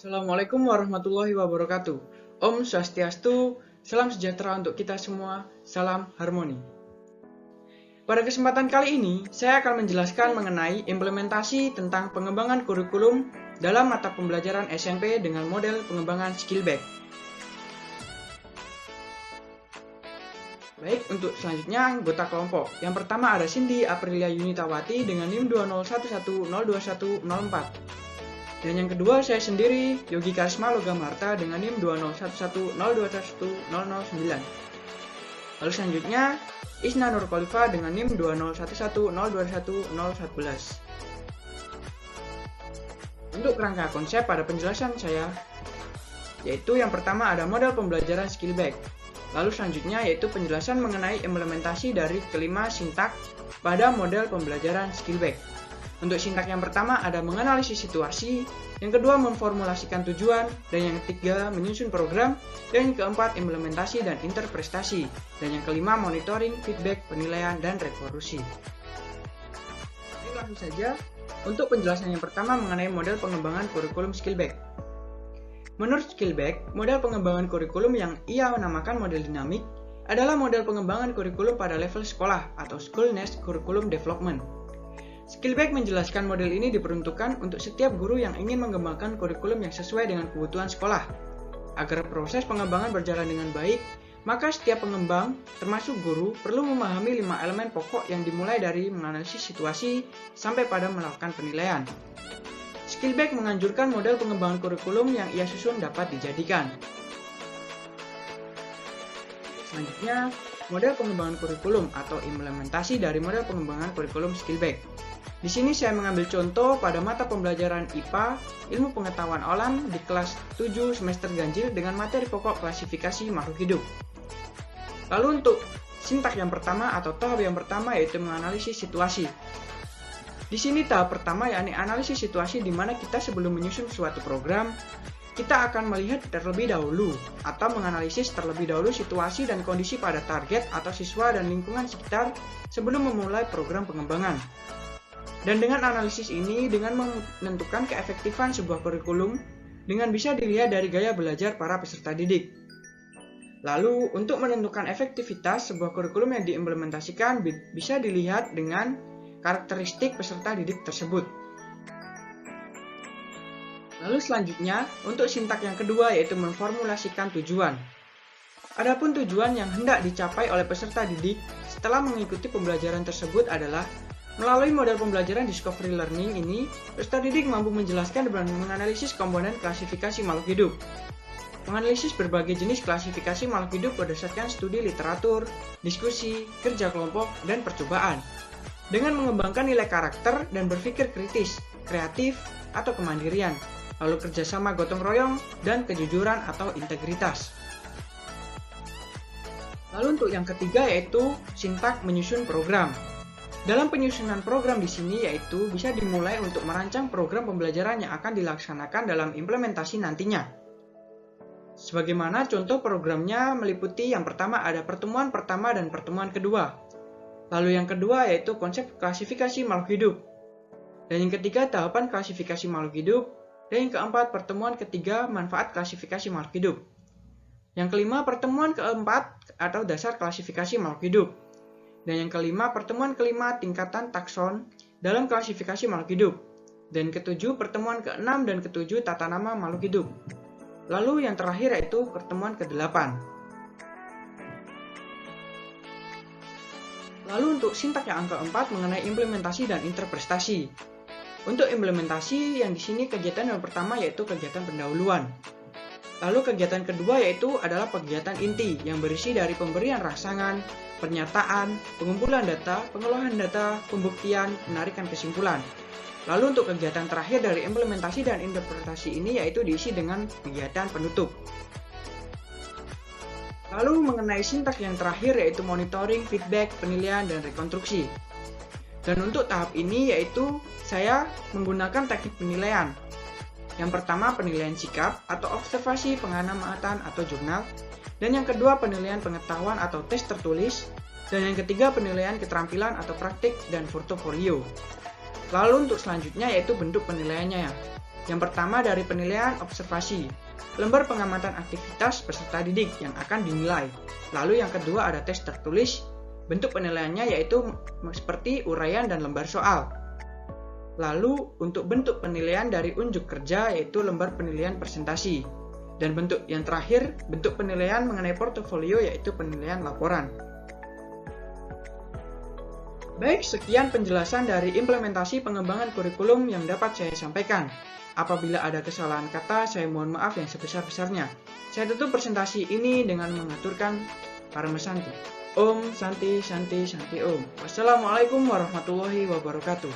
Assalamualaikum warahmatullahi wabarakatuh. Om Swastiastu, salam sejahtera untuk kita semua, salam harmoni. Pada kesempatan kali ini, saya akan menjelaskan mengenai implementasi tentang pengembangan kurikulum dalam mata pembelajaran SMP dengan model pengembangan skill back. Baik, untuk selanjutnya anggota kelompok. Yang pertama ada Cindy Aprilia Yunitawati dengan NIM 201102104. Dan yang kedua saya sendiri, Yogi Karisma Logamarta dengan NIM 20110211009. Lalu selanjutnya, Isna Nur Khalifa dengan NIM 20110211011. Untuk kerangka konsep pada penjelasan saya, yaitu yang pertama ada model pembelajaran skill back. Lalu selanjutnya yaitu penjelasan mengenai implementasi dari kelima sintak pada model pembelajaran skill back. Untuk sintak yang pertama ada menganalisis situasi, yang kedua memformulasikan tujuan, dan yang ketiga menyusun program, dan yang keempat implementasi dan interpretasi, dan yang kelima monitoring, feedback, penilaian, dan reproduksi. Ini langsung saja untuk penjelasan yang pertama mengenai model pengembangan kurikulum skill back. Menurut skill back, model pengembangan kurikulum yang ia namakan model dinamik adalah model pengembangan kurikulum pada level sekolah atau school-based curriculum development. Skillback menjelaskan model ini diperuntukkan untuk setiap guru yang ingin mengembangkan kurikulum yang sesuai dengan kebutuhan sekolah. Agar proses pengembangan berjalan dengan baik, maka setiap pengembang, termasuk guru, perlu memahami 5 elemen pokok yang dimulai dari menganalisis situasi sampai pada melakukan penilaian. Skillback menganjurkan model pengembangan kurikulum yang ia susun dapat dijadikan. Selanjutnya, model pengembangan kurikulum atau implementasi dari model pengembangan kurikulum Skillback. Di sini saya mengambil contoh pada mata pembelajaran IPA, Ilmu Pengetahuan Alam di kelas 7 semester ganjil dengan materi pokok klasifikasi makhluk hidup. Lalu untuk sintak yang pertama atau tahap yang pertama yaitu menganalisis situasi. Di sini tahap pertama yakni analisis situasi di mana kita sebelum menyusun suatu program, kita akan melihat terlebih dahulu atau menganalisis terlebih dahulu situasi dan kondisi pada target atau siswa dan lingkungan sekitar sebelum memulai program pengembangan. Dan dengan analisis ini, dengan menentukan keefektifan sebuah kurikulum, dengan bisa dilihat dari gaya belajar para peserta didik. Lalu, untuk menentukan efektivitas sebuah kurikulum yang diimplementasikan bisa dilihat dengan karakteristik peserta didik tersebut. Lalu selanjutnya, untuk sintak yang kedua yaitu memformulasikan tujuan. Adapun tujuan yang hendak dicapai oleh peserta didik setelah mengikuti pembelajaran tersebut adalah melalui model pembelajaran discovery learning ini, peserta didik mampu menjelaskan dan menganalisis komponen klasifikasi makhluk hidup. Menganalisis berbagai jenis klasifikasi makhluk hidup berdasarkan studi literatur, diskusi, kerja kelompok, dan percobaan. Dengan mengembangkan nilai karakter dan berpikir kritis, kreatif, atau kemandirian, lalu kerjasama gotong royong, dan kejujuran atau integritas. Lalu untuk yang ketiga yaitu sintak menyusun program. Dalam penyusunan program di sini yaitu bisa dimulai untuk merancang program pembelajaran yang akan dilaksanakan dalam implementasi nantinya. Sebagaimana contoh programnya meliputi yang pertama ada pertemuan pertama dan pertemuan kedua. Lalu yang kedua yaitu konsep klasifikasi makhluk hidup. Dan yang ketiga tahapan klasifikasi makhluk hidup. Dan yang keempat pertemuan ketiga manfaat klasifikasi makhluk hidup. Yang kelima pertemuan keempat atau dasar klasifikasi makhluk hidup. Dan yang kelima, pertemuan kelima tingkatan takson dalam klasifikasi makhluk hidup. Dan ketujuh, pertemuan keenam dan ketujuh tata nama makhluk hidup. Lalu yang terakhir yaitu pertemuan ke-8. Lalu untuk sintak yang keempat mengenai implementasi dan interpretasi. Untuk implementasi yang di sini kegiatan yang pertama yaitu kegiatan pendahuluan. Lalu kegiatan kedua yaitu adalah kegiatan inti yang berisi dari pemberian rangsangan, pernyataan, pengumpulan data, pengolahan data, pembuktian, penarikan kesimpulan. Lalu untuk kegiatan terakhir dari implementasi dan interpretasi ini yaitu diisi dengan kegiatan penutup. Lalu mengenai sintak yang terakhir yaitu monitoring, feedback, penilaian, dan rekonstruksi. Dan untuk tahap ini yaitu saya menggunakan teknik penilaian. Yang pertama penilaian sikap atau observasi pengamatan atau jurnal, dan yang kedua penilaian pengetahuan atau tes tertulis, dan yang ketiga penilaian keterampilan atau praktik dan portofolio. Lalu untuk selanjutnya yaitu bentuk penilaiannya. Yang pertama dari penilaian observasi, lembar pengamatan aktivitas peserta didik yang akan dinilai. Lalu yang kedua ada tes tertulis, bentuk penilaiannya yaitu seperti uraian dan lembar soal. Lalu untuk bentuk penilaian dari unjuk kerja yaitu lembar penilaian presentasi. Dan bentuk yang terakhir, bentuk penilaian mengenai portofolio yaitu penilaian laporan. Baik, sekian penjelasan dari implementasi pengembangan kurikulum yang dapat saya sampaikan. Apabila ada kesalahan kata, saya mohon maaf yang sebesar-besarnya. Saya tutup presentasi ini dengan mengaturkan Parama Santi. Om Santi Santi Santi Om. Wassalamualaikum warahmatullahi wabarakatuh.